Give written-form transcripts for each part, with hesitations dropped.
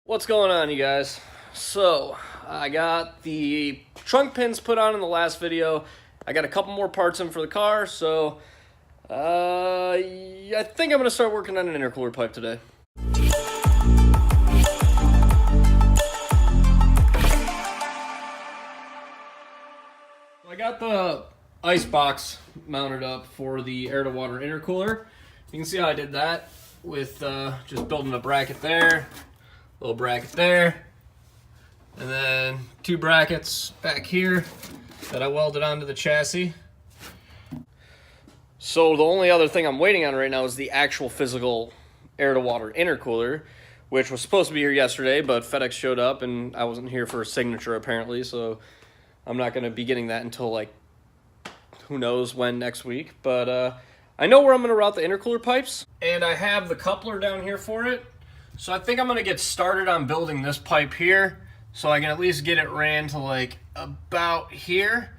What's going on, you guys? So, I got the trunk pins put on in the last video. I got a couple more parts in for the car, so I think I'm going to start working on an intercooler pipe today. I got the ice box mounted up for the air-to-water intercooler. You can see how I did that with just building a bracket there. Little bracket there, and then two brackets back here that I welded onto the chassis. So the only other thing I'm waiting on right now is the actual physical air-to-water intercooler, which was supposed to be here yesterday, but FedEx showed up and I wasn't here for a signature apparently, so I'm not going to be getting that until like who knows when next week. But I know where I'm going to route the intercooler pipes, and I have the coupler down here for it. So I think I'm going to get started on building this pipe here so I can at least get it ran to like about here.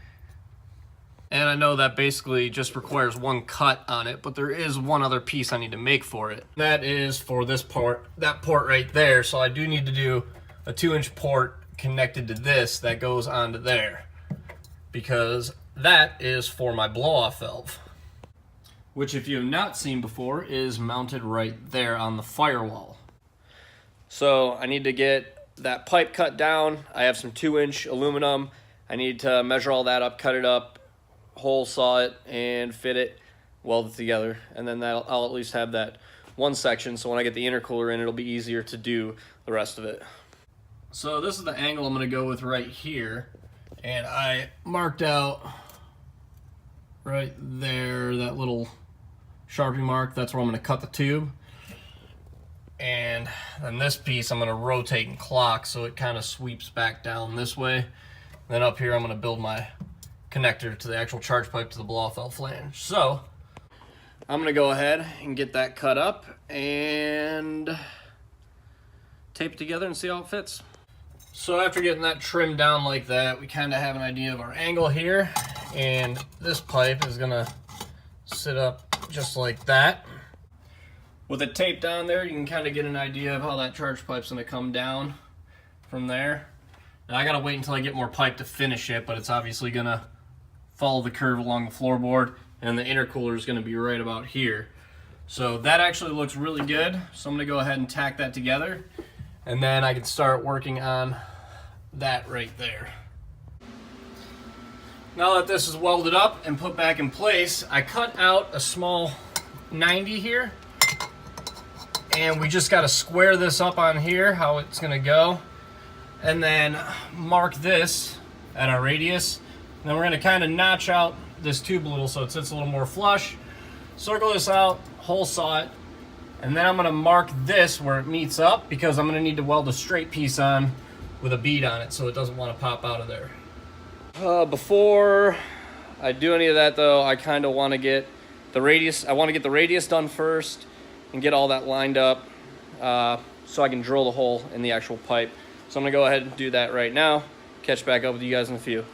And I know that basically just requires one cut on it, but there is one other piece I need to make for it. That is for this part, that port right there. So I do need to do a 2-inch port connected to this that goes onto there, because that is for my blow-off valve, which if you have not seen before is mounted right there on the firewall. So I need to get that pipe cut down. I have some 2-inch aluminum. I need to measure all that up, cut it up, hole saw it, and fit it, weld it together. And then I'll at least have that one section, so when I get the intercooler in, it'll be easier to do the rest of it. So this is the angle I'm going to go with right here. And I marked out right there, that little Sharpie mark. That's where I'm going to cut the tube. And then this piece I'm going to rotate and clock so it kind of sweeps back down this way. Then up here I'm going to build my connector to the actual charge pipe to the blow-off valve flange. So I'm going to go ahead and get that cut up and tape it together and see how it fits. So after getting that trimmed down like that, we kind of have an idea of our angle here, and this pipe is going to sit up just like that. With it taped on there, you can kind of get an idea of how that charge pipe's going to come down from there. Now I got to wait until I get more pipe to finish it, but it's obviously going to follow the curve along the floorboard, and the intercooler is going to be right about here. So that actually looks really good. So I'm going to go ahead and tack that together, and then I can start working on that right there. Now that this is welded up and put back in place, I cut out a small 90 here. And we just got to square this up on here, how it's going to go. And then mark this at our radius. And then we're going to kind of notch out this tube a little so it sits a little more flush. Circle this out, hole saw it. And then I'm going to mark this where it meets up, because I'm going to need to weld a straight piece on with a bead on it so it doesn't want to pop out of there. Before I do any of that though, I kind of want to get the radius. I want to get the radius done first and get all that lined up so I can drill the hole in the actual pipe. So I'm gonna go ahead and do that right now. Catch back up with you guys in a few.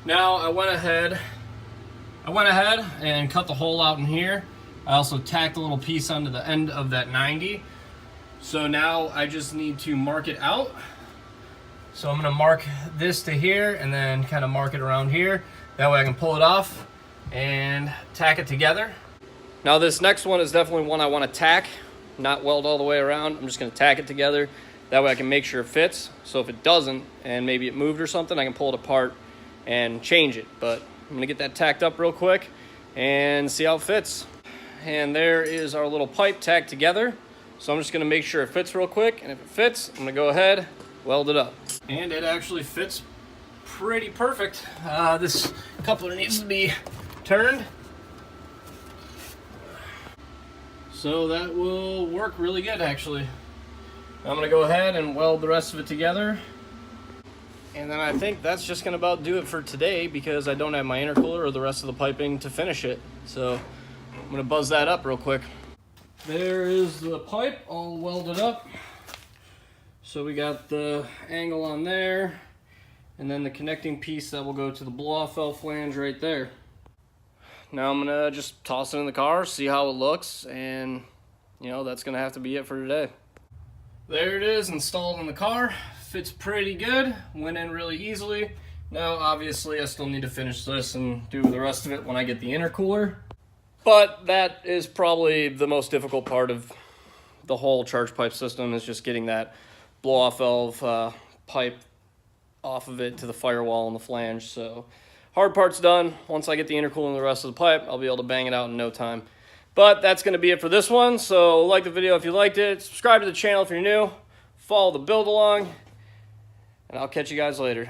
Now I went ahead and cut the hole out in here. I also tacked a little piece onto the end of that 90. So now I just need to mark it out. So I'm gonna mark this to here and then kind of mark it around here. That way I can pull it off and tack it together. Now this next one is definitely one I want to tack, not weld all the way around. I'm just going to tack it together. That way I can make sure it fits. So if it doesn't, and maybe it moved or something, I can pull it apart and change it. But I'm going to get that tacked up real quick and see how it fits. And there is our little pipe tacked together. So I'm just going to make sure it fits real quick. And if it fits, I'm going to go ahead, weld it up. And it actually fits pretty perfect. This coupler needs to be turned. So that will work really good, actually. I'm going to go ahead and weld the rest of it together. And then I think that's just going to about do it for today, because I don't have my intercooler or the rest of the piping to finish it. So I'm going to buzz that up real quick. There is the pipe all welded up. So we got the angle on there, and then the connecting piece that will go to the blow-off valve flange right there. Now I'm gonna just toss it in the car, see how it looks, and you know, that's gonna have to be it for today. There it is, installed in the car. Fits pretty good, went in really easily. Now, obviously, I still need to finish this and do the rest of it when I get the intercooler. But that is probably the most difficult part of the whole charge pipe system, is just getting that blow-off valve pipe off of it to the firewall and the flange. So hard part's done. Once I get the intercooler and the rest of the pipe, I'll be able to bang it out in no time. But that's going to be it for this one. So like the video if you liked it, subscribe to the channel if you're new, follow the build along, and I'll catch you guys later.